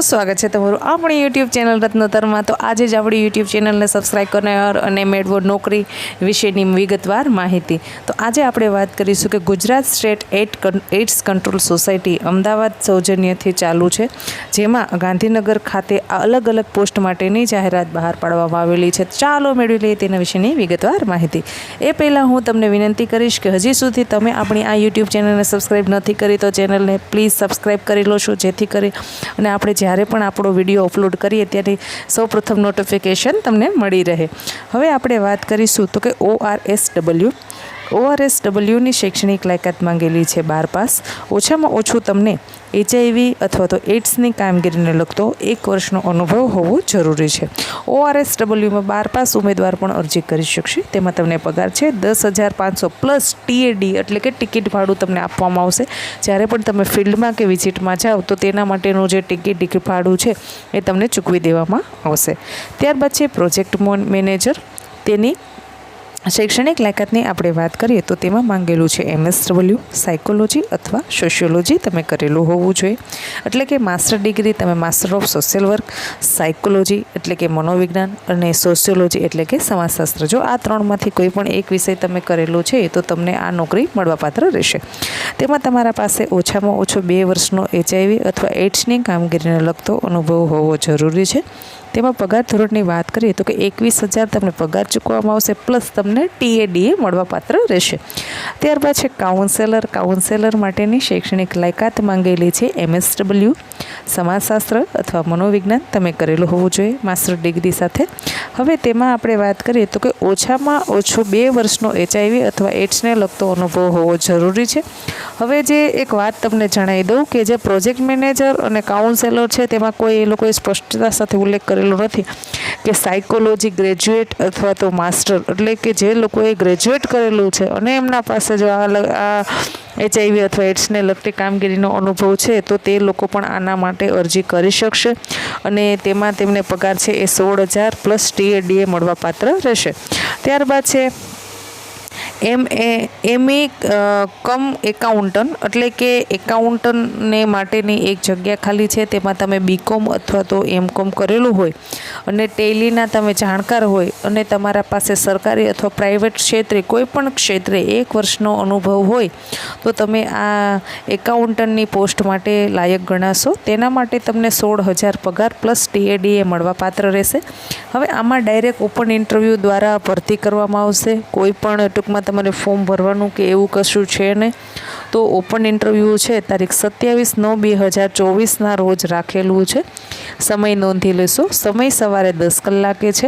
स्वागत है तमारू अपनी यूट्यूब चैनल रत्नोत्तर में। तो आज ज अपनी यूट्यूब चैनल ने सब्सक्राइब करने और मेळवो नौकरी विशेनी विगतवार माहिती। तो आज आपणे बात करीशुं के Gujarat state AIDS control society Amdavad सौजन्यथी चालू है, जेमां गांधीनगर खाते अलग अलग पोस्ट माटेनी जाहेरात बहार पाडवामां आवेली छे। चालो मेळवी लईए तेना विशेनी विगतवार माहिती। ए पहेला हूँ तमने विनंती करीश के हजी सुधी तमे अपनी आ यूट्यूब चैनल ने सब्सक्राइब नहीं करी तो चैनल ने प्लीज सब्सक्राइब करी लो छो, जेथी करी अने आपणे જ્યારે પણ આપણો વિડીયો અપલોડ કરીએ ત્યારે સૌપ્રથમ નોટિફિકેશન તમને મળી રહે। હવે આપણે વાત કરીશું તો કે ORSWની શૈક્ષણિક લાયકાત માંગેલી છે 12 પાસ। ઓછામાં ઓછું તમને HIV અથવા તો એડ્સની કામગીરીને લગતો 1 વર્ષનો અનુભવ હોવો જરૂરી છે। ORSWમાં 12 પાસ ઉમેદવાર પણ અરજી કરી શકશે। તેમાં તમને પગાર છે 10,500 પ્લસ TAD એટલે કે ટિકિટ ભાડું તમને આપવામાં આવશે। જ્યારે પણ તમે ફિલ્ડમાં કે વિઝિટમાં જાઓ તો તેના માટેનું જે ટિકિટ ભાડું છે એ તમને ચૂકવી દેવામાં આવશે। ત્યારબાદ છે પ્રોજેક્ટ મેનેજર। તેની शैक्षणिक लायकातनी आपणे बात करिए तो तेमां मांगेलुं छे MSW साइकोलॉजी अथवा सोशियोलॉजी तमे करेलुं होवुं जोईए। एटले के मास्टर डिग्री तमे master of social work, psychology एटले के मनोविज्ञान अने सोशियोलॉजी एटले के समाजशास्त्र, जो आ त्रणमांथी कोई पण एक विषय तमे करेलो छे तो तमने आ नौकरी मळवापात्र रहेशे। तेमां तमारा पासे ओछामां ओछो 2 वर्षनो HIV अथवा एड्सनी कामगीरीने लगतो अनुभव होवो जरूरी छे। तेमां पगार धोरणनी बात करिए तो कि 21,000 तमने पगार चूकववामां आवशे, प्लस तमने TAD मळवापात्र रहेशे। त्यारबाद छे काउंसेलर माटेनी शैक्षणिक लायकात मांगेली छे MSW समाजशास्त्र अथवा मनोविज्ञान तमे करेલું હોવું જોઈએ માસ્ટર ડિગ્રી સાથે। હવે તેમાં આપણે વાત કરીએ તો કે ઓછામાં ઓછો 2 વર્ષનો HIV અથવા એડ્સને લગતો અનુભવ હોવો જરૂરી છે। હવે જે એક વાત તમને જણાવી દઉં કે જે પ્રોજેક્ટ મેનેજર અને કાઉન્સેલર છે તેમાં કોઈ એ લોકોએ સ્પષ્ટતા સાથે ઉલ્લેખ કરેલો નથી કે સાયકોલોજી ગ્રેજ્યુએટ અથવા તો માસ્ટર, એટલે કે જે લોકોએ ગ્રેજ્યુએટ કરેલું છે અને એમના પાસે જો આ HIV अथवा एड्स ने लगती कामगीरीनो अनुभव है तो ते लोको पण आना माटे अर्जी करी शकशे अने तेमां तेमने पगार छे ए 16,000 प्लस TAD मळवापात्र रहेशे। त्यारबाद छे MA कम एकाउंटન્ટ એટલે કે એકાઉન્ટન્ટને માટેની એક જગ્યા ખાલી છે। તેમાં તમે BCom અથવા તો MCom કરેલું હોય અને ટેલીના તમે જાણકાર હોય અને તમારા પાસે સરકારી અથવા પ્રાઇવેટ ક્ષેત્રે કોઈ પણ ક્ષેત્રે 1 વર્ષનો અનુભવ હોય તો તમે આ એકાઉન્ટન્ટની પોસ્ટ માટે લાયક ગણાશો। તેના માટે તમને 16,000 પગાર પ્લસ TAD મળવાપાત્ર રહેશે। હવે આમાં ડાયરેક્ટ ઓપન ઇન્ટરવ્યૂ દ્વારા ભરતી કરવામાં આવશે। કોઈ પણ ટૂંકમાં તમારે ફોર્મ ભરવાનું કે એવું કશું છે નહીં। તો ઓપન ઇન્ટરવ્યૂ છે તારીખ 27/9/2024ના રોજ રાખેલું છે। સમય નોંધી લેશો। સમય સવારે 10 કલાકે છે।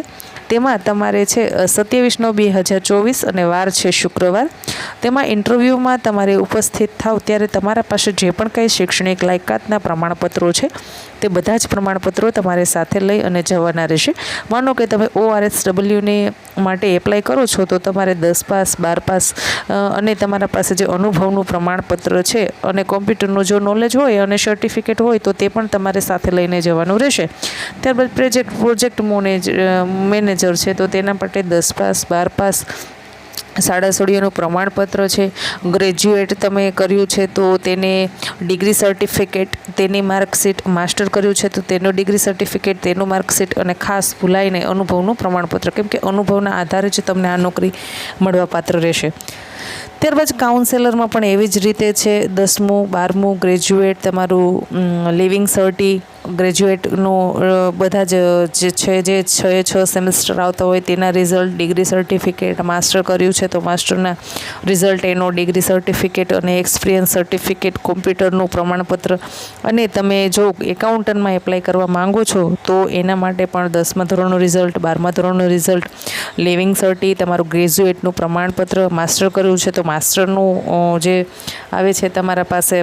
તેમાં તમારે છે 27/9/2024 અને વાર છે શુક્રવાર। તેમાં ઇન્ટરવ્યૂમાં તમારે ઉપસ્થિત થાવ ત્યારે તમારા પાસે જે પણ કંઈ શૈક્ષણિક લાયકાતના પ્રમાણપત્રો છે તે બધા જ પ્રમાણપત્રો તમારે સાથે લઈ અને જવાના રહેશે। માનો કે તમે ORSWને માટે એપ્લાય કરો છો તો તમારે 10 પાસ 12 પાસ અને તમારા પાસે જે અનુભવનું પ્રમાણપત્ર છે અને કોમ્પ્યુટરનું જો નોલેજ હોય અને સર્ટિફિકેટ હોય તો તે પણ તમારે સાથે લઈને જવાનું રહેશે। ત્યારબાદ પ્રોજેક્ટ મેનેજર છે તો તેના માટે 10 પાસ 12 પાસ શાળા સોળીઓનું પ્રમાણપત્ર છે। ગ્રેજ્યુએટ તમે કર્યું છે તો તેને ડિગ્રી સર્ટિફિકેટ, તેની માર્કશીટ, માસ્ટર કર્યું છે તો તેનો ડિગ્રી સર્ટિફિકેટ, તેનું માર્કશીટ અને ખાસ ભૂલાઈને અનુભવનું પ્રમાણપત્ર, કેમ કે અનુભવના આધારે જ તમને આ નોકરી મળવાપાત્ર રહેશે। ત્યારબાદ કાઉન્સેલરમાં પણ એવી જ રીતે છે 10મું 12મું ગ્રેજ્યુએટ, તમારું લિવિંગ સર્ટી, ગ્રેજ્યુએટનું બધા જે છે જે 6 સેમેસ્ટર આવતા હોય તેના રિઝલ્ટ, ડિગ્રી સર્ટિફિકેટ, માસ્ટર કર્યું છે તો માસ્ટરના રિઝલ્ટ, એનો ડિગ્રી સર્ટિફિકેટ અને એક્સપિરિયન્સ સર્ટિફિકેટ, કોમ્પ્યુટરનું પ્રમાણપત્ર અને તમે જો એકાઉન્ટન્ટમાં એપ્લાય કરવા માંગો છો તો એના માટે પણ 10મા ધોરણનું રિઝલ્ટ, 12મા ધોરણનું રિઝલ્ટ, લિવિંગ સર્ટી, તમારું ગ્રેજ્યુએટનું પ્રમાણપત્ર, માસ્ટર કર્યું છે તો માસ્ટરનું જે આવે છે તમારા પાસે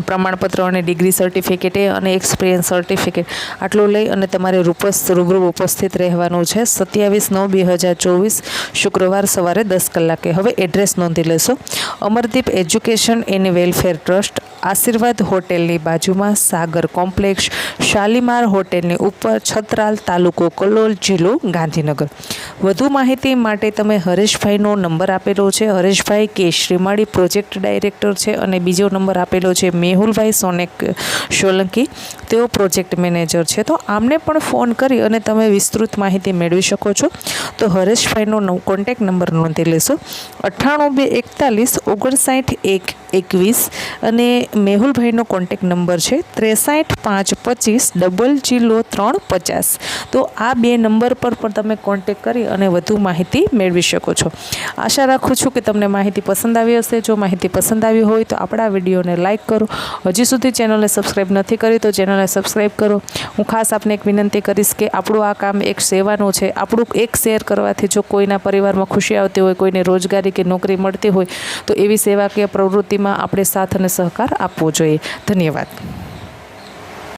પ્રમાણપત્ર અને ડિગ્રી સર્ટિફિકેટ અને એક્સપિરિયન્સ સર્ટિફિકેટ આટલું લઈ અને તમારે રૂબરૂ ઉપસ્થિત રહેવાનું છે 27/9/2024 શુક્રવાર સવારે 10 કલાકે। હવે એડ્રેસ નોંધી લેશો। Amardeep education and welfare trust, આશીર્વાદ હોટેલની બાજુમાં, સાગર કોમ્પ્લેક્સ, શાલીમાર હોટેલની ઉપર, છત્રાલ, તાલુકો કલોલ, જિલ્લો ગાંધીનગર। વધુ માહિતી માટે તમે હરેશભાઈનો નંબર આપેલો છે, હરેશભાઈ કે શ્રીમાળી પ્રોજેક્ટ ડાયરેક્ટર છે, અને બીજો નંબર આપેલો છે મેહુલભાઈ સોલંકી, તેઓ પ્રોજેક્ટ મેનેજર છે. તો આમને પણ ફોન કરી અને તમે વિસ્તૃત માહિતી મેળવી શકો છો. તો હરેશભાઈનો કોન્ટેક નંબર નોંધી લેશો 98 અને મેહુલભાઈનો કોન્ટેક નંબર છે 63 525 00350. તો આ 2 નંબર પર પણ તમે કોન્ટેક કરી અને વધુ માહિતી મેળવી શકો છો. આશા રાખું છું કે તમને માહિતી પસંદ આવી હશે. જો માહિતી પસંદ આવી હોય તો આપણા વિડીયોને લાઇક કરો. હજી સુધી ચેનલને સબસ્ક્રાઈબ નથી કરી તો ચેનલને સબસ્ક્રાઈબ કરો. હું ખાસ આપને એક વિનંતી કરીશ કે આપણું આ કામ એક સેવાનું છે. આપણું એક શેર કરવાથી જો કોઈના પરિવારમાં ખુશી આવતી હોય, કોઈને રોજગારી કે નોકરી મળતી હોય તો એવી સેવાકીય પ્રવૃત્તિમાં આપણે સાથ અને સહકાર આપવો જોઈએ. ધન્યવાદ.